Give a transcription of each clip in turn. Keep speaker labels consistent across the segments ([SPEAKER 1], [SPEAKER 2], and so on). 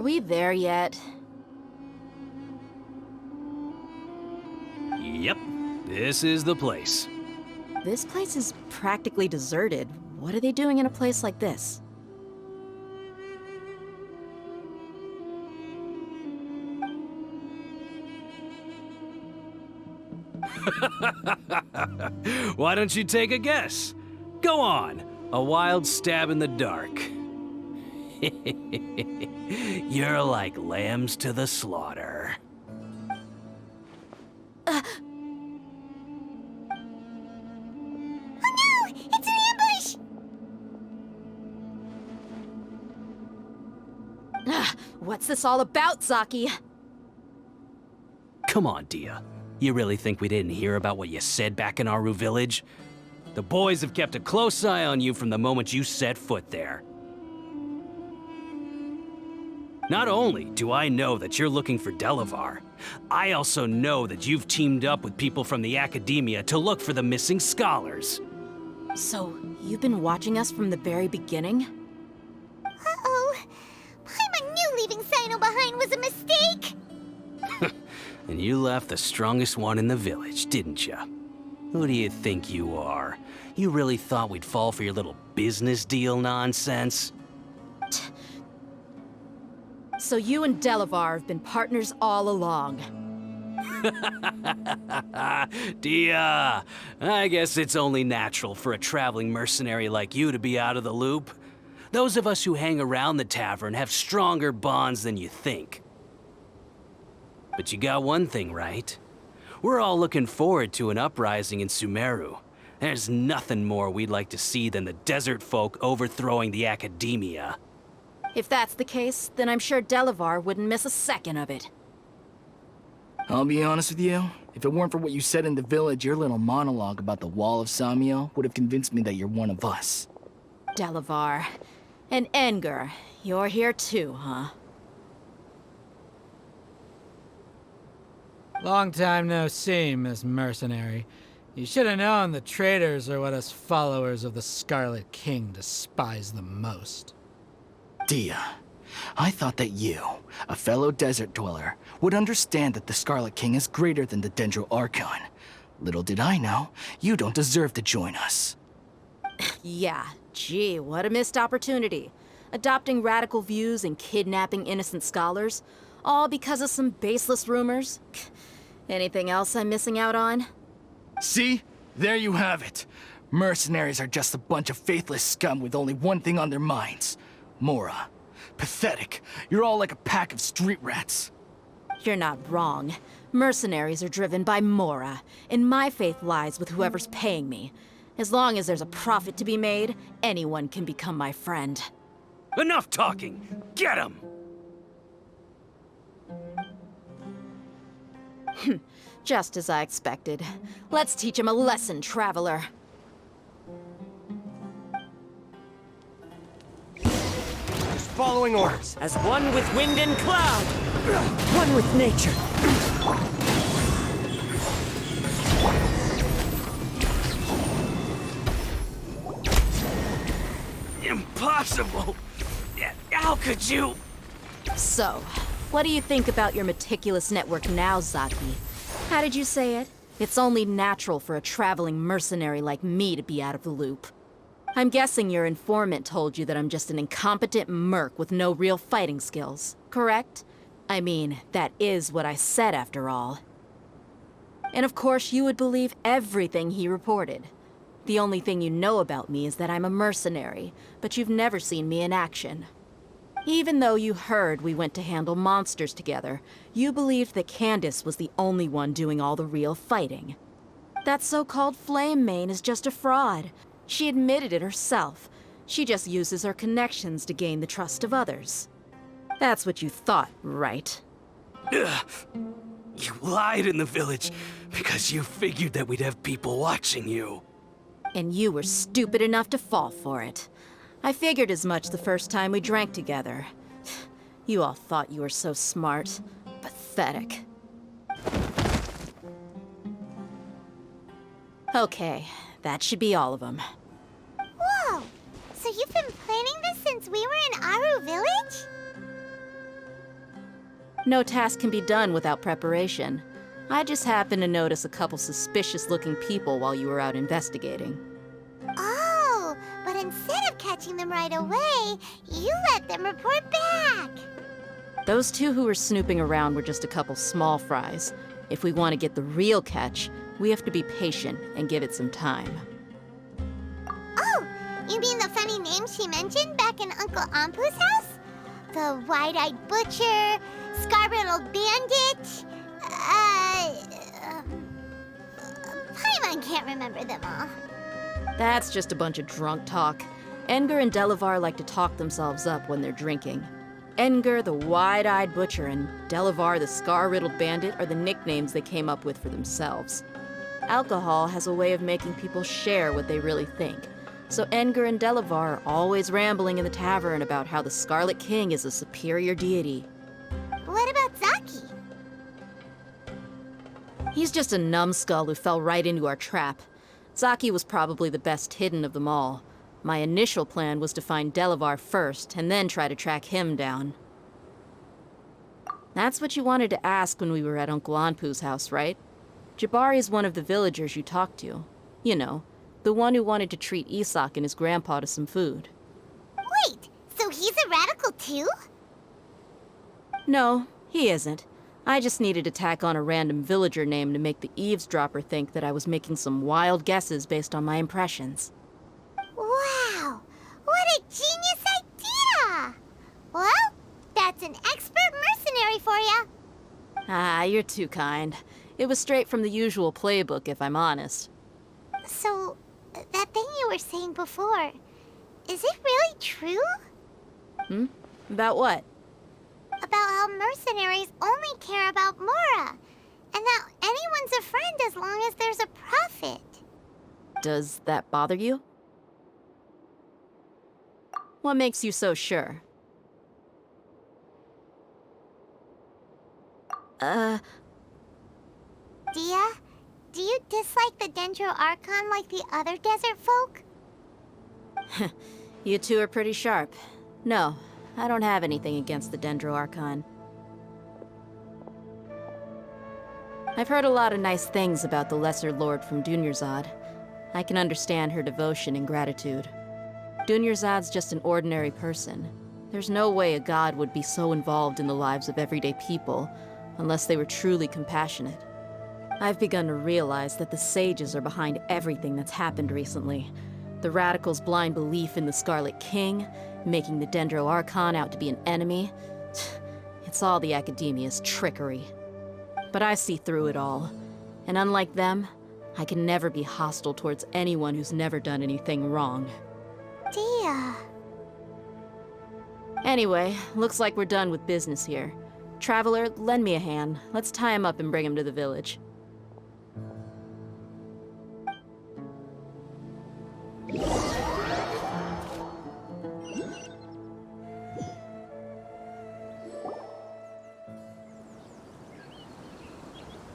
[SPEAKER 1] we there yet?
[SPEAKER 2] Yep, this is the place.
[SPEAKER 1] This place is practically deserted. What are they doing in a place like this?
[SPEAKER 2] Why don't you take a guess? Go on, a wild stab in the dark. You're like lambs to the slaughter.
[SPEAKER 3] Oh no! It's an ambush!
[SPEAKER 1] What's this all about, Zaki?
[SPEAKER 2] Come on, Dia. You really think we didn't hear about what you said back in Aru village? The boys have kept a close eye on you from the moment you set foot there. Not only do I know that you're looking for Delavar, I also know that you've teamed up with people from the academia to look for the missing scholars.
[SPEAKER 1] So, you've been watching us from the very beginning?
[SPEAKER 3] Uh-oh. Paimon knew leaving Sino behind was a mistake!
[SPEAKER 2] And you left the strongest one in the village, didn't you? Who do you think you are? You really thought we'd fall for your little business deal nonsense?
[SPEAKER 1] So you and Delavar have been partners all along.
[SPEAKER 2] Dia, I guess it's only natural for a traveling mercenary like you to be out of the loop. Those of us who hang around the tavern have stronger bonds than you think. But you got one thing right. We're all looking forward to an uprising in Sumeru. There's nothing more we'd like to see than the desert folk overthrowing the academia.
[SPEAKER 1] If that's the case, then I'm sure Delavar wouldn't miss a second of it.
[SPEAKER 4] I'll be honest with you. If it weren't for what you said in the village, your little monologue about the Wall of Samiel would have convinced me that you're one of us.
[SPEAKER 1] Delavar. And Enger, you're here too, huh?
[SPEAKER 5] Long time no see, Miss Mercenary. You should have known the traitors are what us followers of the Scarlet King despise the most.
[SPEAKER 4] Dia, I thought that you, a fellow desert dweller, would understand that the Scarlet King is greater than the Dendro Archon. Little did I know, you don't deserve to join us.
[SPEAKER 1] Yeah, gee, what a missed opportunity. Adopting radical views and kidnapping innocent scholars, all because of some baseless rumors. Anything else I'm missing out on?
[SPEAKER 4] See? There you have it. Mercenaries are just a bunch of faithless scum with only one thing on their minds. Mora. Pathetic. You're all like a pack of street rats.
[SPEAKER 1] You're not wrong. Mercenaries are driven by Mora, and my faith lies with whoever's paying me. As long as there's a profit to be made, anyone can become my friend.
[SPEAKER 2] Enough talking! Get him!
[SPEAKER 1] Just as I expected. Let's teach him a lesson, traveler.
[SPEAKER 6] Just following orders, as one with wind and cloud! One with nature!
[SPEAKER 2] Impossible! How could you?
[SPEAKER 1] So, what do you think about your meticulous network now, Zaki? How did you say it? It's only natural for a traveling mercenary like me to be out of the loop. I'm guessing your informant told you that I'm just an incompetent merc with no real fighting skills, correct? I mean, that is what I said after all. And of course, you would believe everything he reported. The only thing you know about me is that I'm a mercenary, but you've never seen me in action. Even though you heard we went to handle monsters together, you believed that Candace was the only one doing all the real fighting. That so-called Flame Mane is just a fraud. She admitted it herself. She just uses her connections to gain the trust of others. That's what you thought, right?
[SPEAKER 2] Ugh. You lied in the village because you figured that we'd have people watching you.
[SPEAKER 1] And you were stupid enough to fall for it. I figured as much the first time we drank together. You all thought you were so smart. Pathetic. Okay, that should be all of them.
[SPEAKER 3] Whoa! So you've been planning this since we were in Aru Village?
[SPEAKER 1] No task can be done without preparation. I just happened to notice a couple suspicious-looking people while you were out investigating.
[SPEAKER 3] Oh, but instead of catching them right away, you let them report back.
[SPEAKER 1] Those two who were snooping around were just a couple small fries. If we want to get the real catch, we have to be patient and give it some time.
[SPEAKER 3] Oh, you mean the funny name she mentioned back in Uncle Ampu's house? The wide-eyed butcher, scar-riddled bandit, Paimon can't remember them all.
[SPEAKER 1] That's just a bunch of drunk talk. Edgar and Delavar like to talk themselves up when they're drinking. Edgar, the wide-eyed butcher, and Delavar, the scar-riddled bandit, are the nicknames they came up with for themselves. Alcohol has a way of making people share what they really think. So Edgar and Delavar are always rambling in the tavern about how the Scarlet King is a superior deity.
[SPEAKER 3] What about Zaki?
[SPEAKER 1] He's just a numbskull who fell right into our trap. Zaki was probably the best hidden of them all. My initial plan was to find Delavar first, and then try to track him down. That's what you wanted to ask when we were at Uncle Anpu's house, right? Jabari is one of the villagers you talked to. You know, the one who wanted to treat Isak and his grandpa to some food.
[SPEAKER 3] Wait, so he's a radical too?
[SPEAKER 1] No, he isn't. I just needed to tack on a random villager name to make the eavesdropper think that I was making some wild guesses based on my impressions.
[SPEAKER 3] Wow, what a genius idea! Well, that's an expert mercenary for you.
[SPEAKER 1] Ah, you're too kind. It was straight from the usual playbook, if I'm honest.
[SPEAKER 3] So, that thing you were saying before, is it really true?
[SPEAKER 1] About what?
[SPEAKER 3] About how mercenaries only care about Mora, and that anyone's a friend as long as there's a profit.
[SPEAKER 1] Does that bother you? What makes you so sure?
[SPEAKER 3] Dia, do you dislike the Dendro Archon like the other desert folk?
[SPEAKER 1] You two are pretty sharp. No, I don't have anything against the Dendro Archon. I've heard a lot of nice things about the Lesser Lord from Dunyarzad. I can understand her devotion and gratitude. Dunyarzad's just an ordinary person. There's no way a god would be so involved in the lives of everyday people, unless they were truly compassionate. I've begun to realize that the sages are behind everything that's happened recently. The radicals' blind belief in the Scarlet King, making the Dendro Archon out to be an enemy. It's all the academia's trickery. But I see through it all. And unlike them, I can never be hostile towards anyone who's never done anything wrong.
[SPEAKER 3] Dia.
[SPEAKER 1] Anyway, looks like we're done with business here. Traveler, lend me a hand. Let's tie him up and bring him to the village.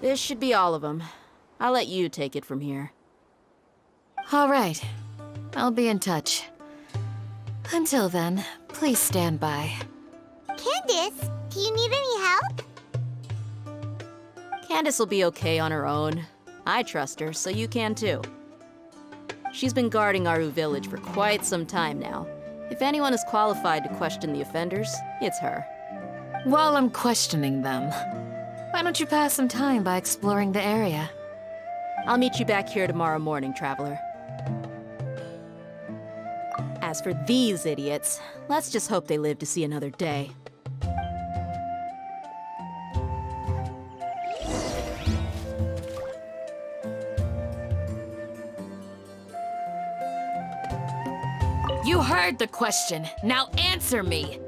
[SPEAKER 1] This should be all of them. I'll let you take it from here.
[SPEAKER 7] All right. I'll be in touch. Until then, please stand by.
[SPEAKER 3] Candace, do you need any help?
[SPEAKER 1] Candace will be okay on her own. I trust her, so you can too. She's been guarding Aru village for quite some time now. If anyone is qualified to question the offenders, it's her.
[SPEAKER 7] While I'm questioning them, why don't you pass some time by exploring the area?
[SPEAKER 1] I'll meet you back here tomorrow morning, Traveler. As for these idiots, let's just hope they live to see another day.
[SPEAKER 7] You heard the question. Now answer me.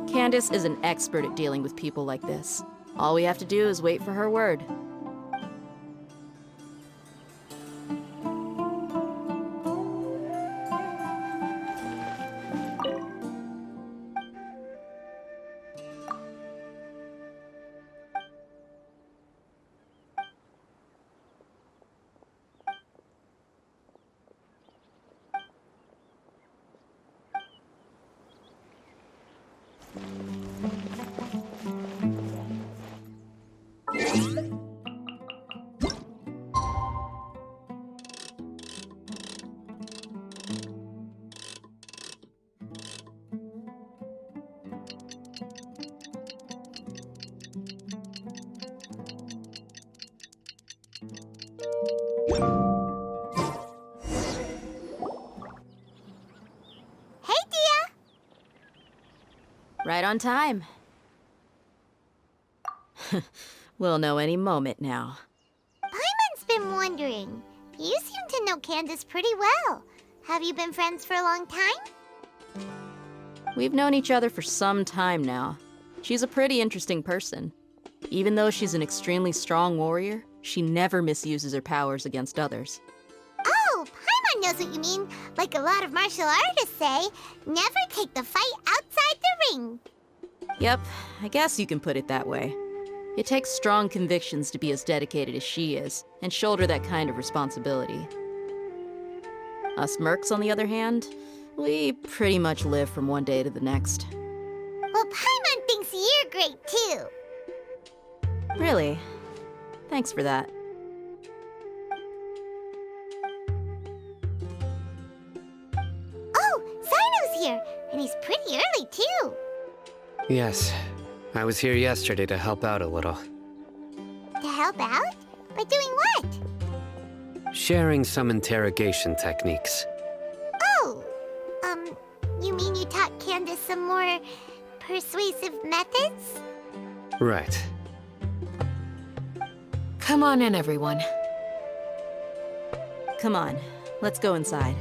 [SPEAKER 1] Candace is an expert at dealing with people like this. All we have to do is wait for her word. Right on time. We'll know any moment now.
[SPEAKER 3] Paimon's been wondering. You seem to know Candace pretty well. Have you been friends for a long time?
[SPEAKER 1] We've known each other for some time now. She's a pretty interesting person. Even though she's an extremely strong warrior, she never misuses her powers against others.
[SPEAKER 3] Oh, Paimon knows what you mean. Like a lot of martial artists say, never take the fight outside the ring.
[SPEAKER 1] Yep, I guess you can put it that way. It takes strong convictions to be as dedicated as she is, and shoulder that kind of responsibility. Us mercs, on the other hand, we pretty much live from one day to the next.
[SPEAKER 3] Well, Paimon thinks you're great too.
[SPEAKER 1] Really? Thanks for that.
[SPEAKER 3] Oh, Sino's here, and he's pretty early too.
[SPEAKER 8] Yes. I was here yesterday to help out a little.
[SPEAKER 3] To help out? By doing what?
[SPEAKER 8] Sharing some interrogation techniques.
[SPEAKER 3] Oh, you mean you taught Candace some more persuasive methods?
[SPEAKER 8] Right.
[SPEAKER 7] Come on in, everyone.
[SPEAKER 1] Come on, let's go inside.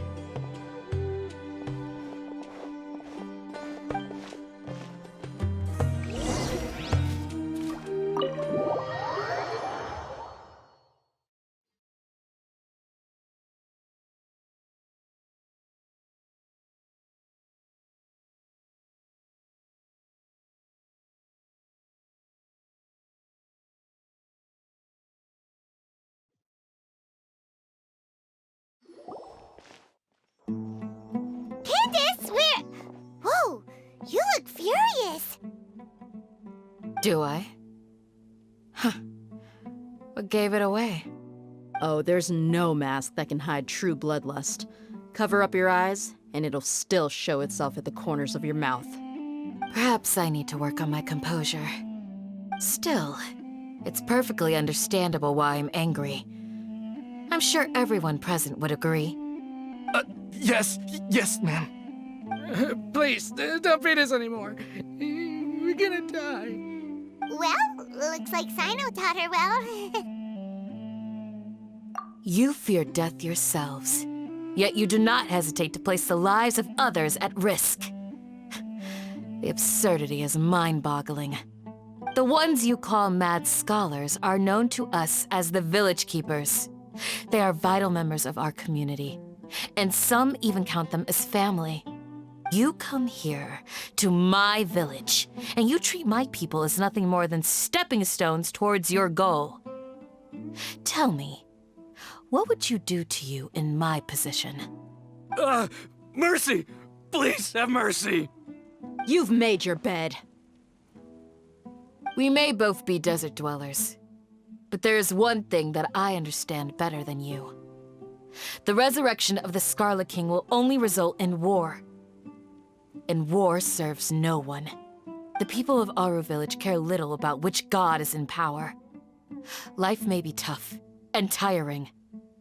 [SPEAKER 3] Candace, where? Whoa, you look furious.
[SPEAKER 7] Do I? Huh. What gave it away?
[SPEAKER 1] Oh, there's no mask that can hide true bloodlust. Cover up your eyes, and it'll still show itself at the corners of your mouth.
[SPEAKER 7] Perhaps I need to work on my composure. Still, it's perfectly understandable why I'm angry. I'm sure everyone present would agree.
[SPEAKER 4] Yes, ma'am.
[SPEAKER 5] Please, don't beat us anymore. We're gonna die.
[SPEAKER 3] Well, looks like Sino taught her well.
[SPEAKER 7] You fear death yourselves, yet you do not hesitate to place the lives of others at risk. The absurdity is mind-boggling. The ones you call mad scholars are known to us as the Village Keepers. They are vital members of our community, and some even count them as family. You come here, to my village, and you treat my people as nothing more than stepping stones towards your goal. Tell me, what would you do to you in my position?
[SPEAKER 2] Mercy! Please have mercy!
[SPEAKER 1] You've made your bed.
[SPEAKER 7] We may both be desert dwellers, but there is one thing that I understand better than you. The resurrection of the Scarlet King will only result in war. And war serves no one. The people of Aru Village care little about which god is in power. Life may be tough and tiring,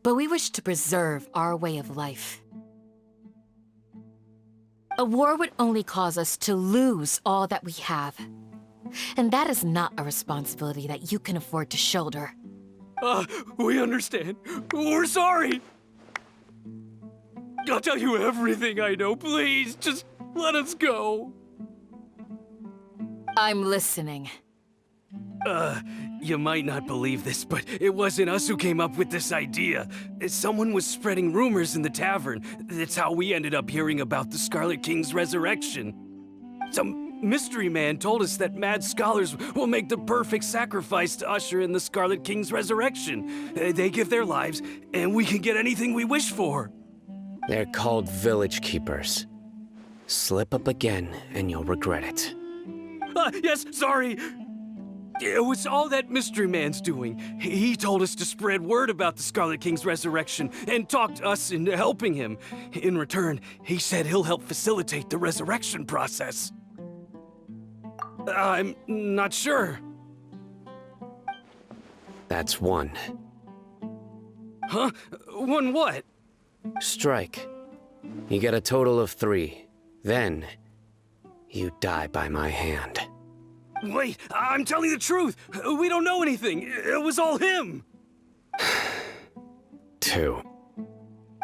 [SPEAKER 7] but we wish to preserve our way of life. A war would only cause us to lose all that we have. And that is not a responsibility that you can afford to shoulder.
[SPEAKER 2] We understand. We're sorry! I'll tell you everything I know, please. Just let us go.
[SPEAKER 7] I'm listening.
[SPEAKER 2] You might not believe this, but it wasn't us who came up with this idea. Someone was spreading rumors in the tavern. That's how we ended up hearing about the Scarlet King's resurrection. Some mystery man told us that mad scholars will make the perfect sacrifice to usher in the Scarlet King's resurrection. They give their lives, and we can get anything we wish for.
[SPEAKER 8] They're called Village Keepers. Slip up again, and you'll regret it.
[SPEAKER 2] Yes, sorry. It was all that mystery man's doing. He told us to spread word about the Scarlet King's resurrection and talked us into helping him. In return, he said he'll help facilitate the resurrection process. I'm not sure.
[SPEAKER 8] That's one.
[SPEAKER 2] Huh? One what?
[SPEAKER 8] Strike. You get a total of 3. Then, you die by my hand.
[SPEAKER 2] Wait, I'm telling the truth! We don't know anything! It was all him!
[SPEAKER 8] 2.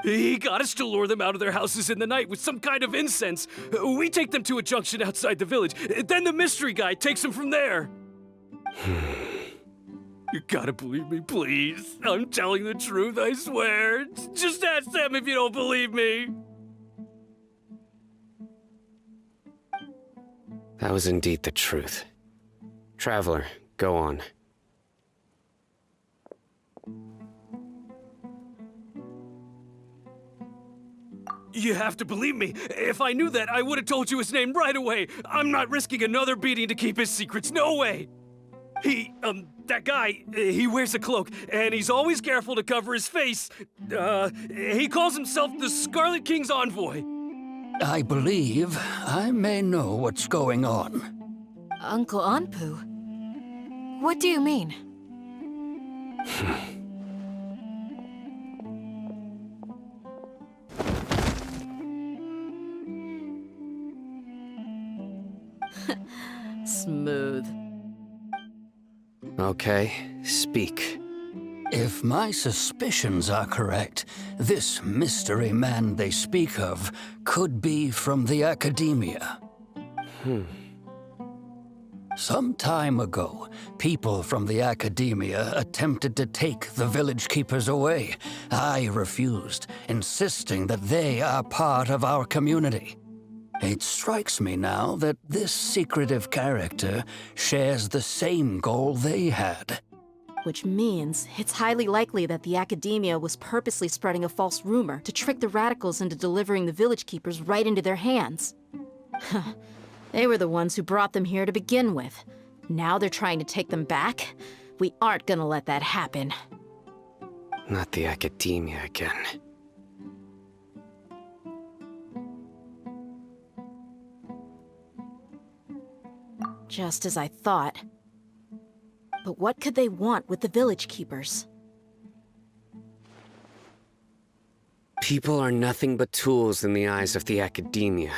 [SPEAKER 2] He got us to lure them out of their houses in the night with some kind of incense. We take them to a junction outside the village. Then the mystery guy takes them from there. You gotta believe me, please. I'm telling the truth, I swear. Just ask them if you don't believe me.
[SPEAKER 8] That was indeed the truth. Traveler, go on.
[SPEAKER 2] You have to believe me. If I knew that, I would have told you his name right away. I'm not risking another beating to keep his secrets. No way. That guy, he wears a cloak, and he's always careful to cover his face. He calls himself the Scarlet King's envoy.
[SPEAKER 9] I believe I may know what's going on.
[SPEAKER 7] Uncle Anpu? What do you mean?
[SPEAKER 1] Smooth.
[SPEAKER 8] Okay, speak.
[SPEAKER 9] If my suspicions are correct, this mystery man they speak of could be from the Academia. Some time ago, people from the Academia attempted to take the village keepers away. I refused, insisting that they are part of our community. It strikes me now that this secretive character shares the same goal they had.
[SPEAKER 1] Which means it's highly likely that the Academia was purposely spreading a false rumor to trick the radicals into delivering the village keepers right into their hands. They were the ones who brought them here to begin with. Now they're trying to take them back? We aren't gonna let that happen.
[SPEAKER 8] Not the Academia again.
[SPEAKER 1] Just as I thought. But what could they want with the village keepers?
[SPEAKER 8] People are nothing but tools in the eyes of the Academia.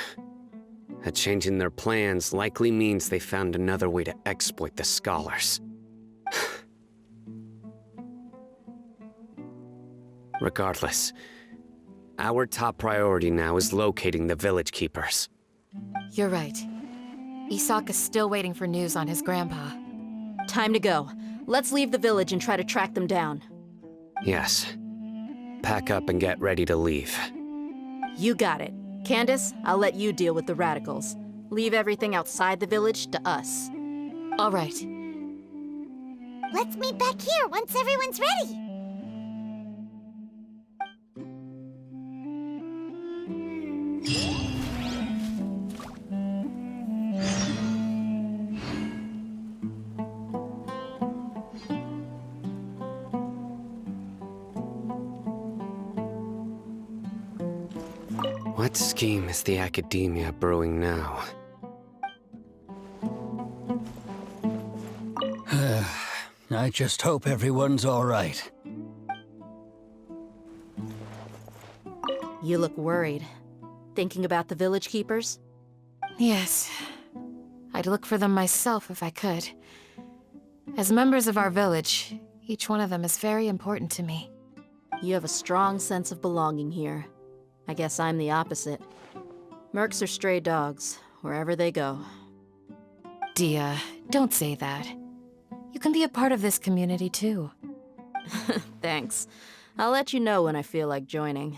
[SPEAKER 8] A change in their plans likely means they found another way to exploit the scholars. Regardless, our top priority now is locating the village keepers.
[SPEAKER 7] You're right. Isak is still waiting for news on his grandpa.
[SPEAKER 1] Time to go. Let's leave the village and try to track them down.
[SPEAKER 8] Yes. Pack up and get ready to leave.
[SPEAKER 1] You got it. Candace, I'll let you deal with the radicals. Leave everything outside the village to us.
[SPEAKER 7] All right.
[SPEAKER 3] Let's meet back here once everyone's ready.
[SPEAKER 8] What scheme is the Academia brewing now?
[SPEAKER 9] I just hope everyone's all right.
[SPEAKER 1] You look worried. Thinking about the village keepers?
[SPEAKER 7] Yes. I'd look for them myself if I could. As members of our village, each one of them is very important to me.
[SPEAKER 1] You have a strong sense of belonging here. I guess I'm the opposite. Mercs are stray dogs, wherever they go.
[SPEAKER 7] Dia, don't say that. You can be a part of this community too.
[SPEAKER 1] Thanks. I'll let you know when I feel like joining.